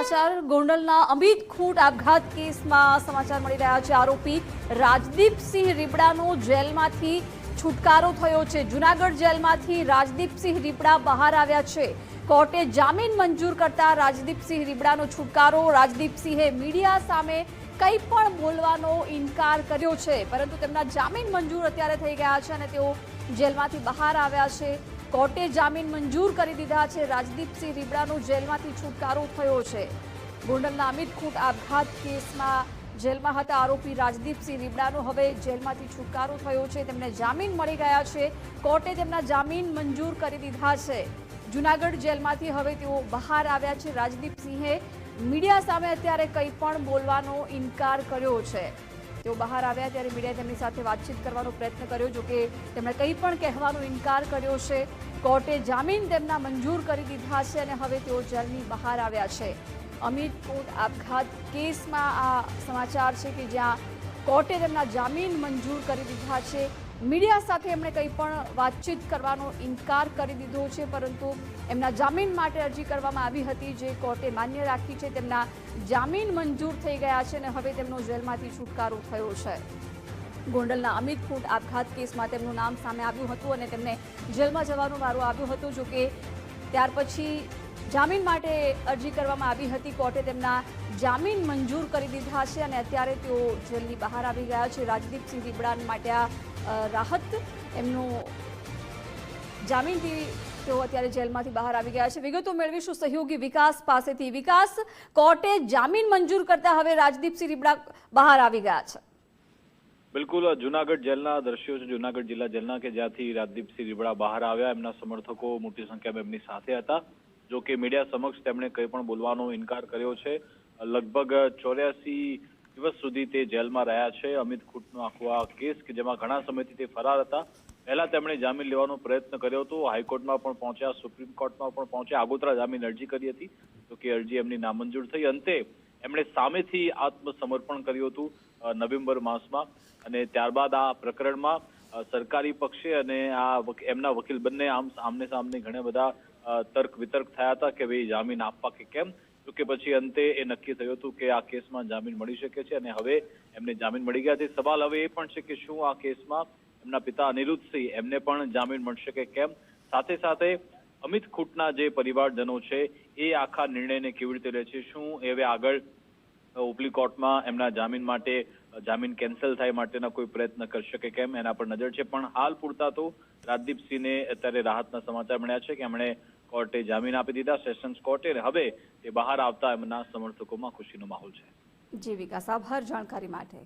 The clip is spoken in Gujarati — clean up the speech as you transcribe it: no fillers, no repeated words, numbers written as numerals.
સમાચાર ગોંડલના અમિત ખૂંટ આપઘાત કેસમાં સમાચાર મળી રહ્યા છે। આરોપી રાજદીપસિંહ રીબડાનો જેલમાંથી છુટકારો થયો છે। જૂનાગઢ જેલમાંથી રાજદીપસિંહ રીબડા બહાર આવ્યા છે। કોર્ટે જામીન મંજૂર કરતા રાજદીપસિંહ રીબડાનો છુટકારો। રાજદીપસિંહે મીડિયા સામે કંઈ પણ બોલવાનો ઇનકાર કર્યો છે, પરંતુ તેમના જામીન મંજૂર અત્યારે થઈ ગયા છે અને તેઓ જેલમાંથી બહાર આવ્યા છે। કોર્ટે જામીન મંજૂર કરી દીધા છે। રાજદીપસિંહ રીબડાનો જેલમાંથી છુટકારો થયો છે। ગોંડલના અમિત ખૂંટ આપઘાત કેસમાં જેલમાં હતા આરોપી રાજદીપસિંહ રીબડાનો હવે જેલમાંથી છુટકારો થયો છે। તેમને જામીન મળી ગયા છે। કોર્ટે તેમના જામીન મંજૂર કરી દીધા છે। જૂનાગઢ જેલમાંથી હવે તેઓ બહાર આવ્યા છે। રાજદીપસિંહે મીડિયા સામે અત્યારે કંઈ પણ બોલવાનો ઇનકાર કર્યો છે। તેઓ બહાર આવ્યા ત્યારે મીડિયાએ તેમની સાથે વાતચીત કરવાનો પ્રયત્ન કર્યો, જોકે તેમણે કંઈ પણ કહેવાનો ઇનકાર કર્યો છે। કોર્ટે જામીન તેમના મંજૂર કરી દીધા છે અને હવે તેઓ જેલની બહાર આવ્યા છે। અમિત ખૂંટ આપઘાત કેસમાં આ સમાચાર છે કે જ્યાં કોર્ટે તેમના જામીન મંજૂર કરી દીધા છે। મીડિયા સાથે એમણે કંઈ પણ વાતચીત કરવાનો ઇનકાર કરી દીધો છે, પરંતુ એમના જામીન માટે અરજી કરવામાં આવી હતી, જે કોર્ટે માન્ય રાખી છે। તેમના જામીન મંજૂર થઈ ગયા છે અને હવે તેમનો જેલમાંથી છુટકારો થયો છે। ગોંડલના અમિત ખૂંટ આપઘાત કેસમાં તેમનું નામ સામે આવ્યું હતું અને તેમને જેલમાં જવાનો વારો આવ્યો હતો, જોકે ત્યાર પછી જામીન માટે અરજી કરવામાં આવી હતી। કોર્ટે તેમના જામીન મંજૂર કરી દીધા છે અને અત્યારે તેઓ જેલની બહાર આવી ગયા છે। રાજદીપસિંહ રીબડા માટે આ રાહત, એમનું જામીનથી તેઓ અત્યારે જેલમાંથી બહાર આવી ગયા છે। વિગતો મેળવીશું સહયોગી વિકાસ પાસેથી। વિકાસ, કોર્ટે જામીન મંજૂર કરતા હવે રાજદીપસિંહ રીબડા બહાર આવી ગયા છે। બિલકુલ, જૂનાગઢ જેલના દ્રશ્યો છે, જૂનાગઢ જિલ્લા જેલના, કે જ્યાંથી રાજદીપસિંહ રીબડા બહાર આવ્યા। એમના સમર્થકો મોટી સંખ્યામાં એમની સાથે હતા, જો કે મીડિયા સમક્ષ તેમણે કંઈ પણ બોલવાનો ઇનકાર કર્યો છે। લગભગ 84 દિવસ સુધી તે જેલમાં રહ્યા છે। અમિત ખૂંટનો આખો આ કેસ કે જેમાં ઘણા સમયથી તે ફરાર હતા। પહેલા તેમણે જામીન લેવાનો પ્રયત્ન કર્યો હતો, હાઈકોર્ટમાં પણ પહોંચ્યા, સુપ્રીમ કોર્ટમાં પણ પહોંચ્યા, આગોતરા જામીન અરજી કરી હતી, તો કે અરજી એમની નામંજૂર થઈ। અંતે એમણે સામેથી આત્મસમર્પણ કર્યું હતું નવેમ્બર માસમાં, અને ત્યારબાદ આ પ્રકરણમાં સરકારી પક્ષે અને આ એમના વકીલ બંને આમને સામને ઘણા બધા તર્ક વિતર્ક થયા હતા કે ભાઈ જામીન આપવા કે કેમ, તો કે પછી અંતે એ નક્કી થયું હતું કે આ કેસમાં જામીન મળી શકે છે અને હવે એમને જામીન મળી ગયા છે। સવાલ હવે એ પણ છે કે શું આ કેસમાં એમના પિતા અનિરુદ્ધસિંહ એમને પણ જામીન મળશે કે કેમ, સાથે સાથે અમિત ખૂંટના જે પરિવારજનો છે એ આખા નિર્ણયને કેવી રીતે લે છે, શું હવે આગળ ઉપલી કોર્ટમાં એમના જામીન માટે જામીન કેન્સલ થાય માટેના કોઈ પ્રયત્ન કરશે કે કેમ, એના પર નજર છે। પણ હાલ પૂરતા તો રાજદીપસિંહને અત્યારે રાહતના સમાચાર મળ્યા છે કે એમણે કોર્ટે જામીન આપી દીધા, સેશન્સ કોર્ટે, અને હવે તે બહાર આવતા એમના સમર્થકોમાં ખુશીનો માહોલ છે। જી વિકાસ, આભાર જાણકારી માટે।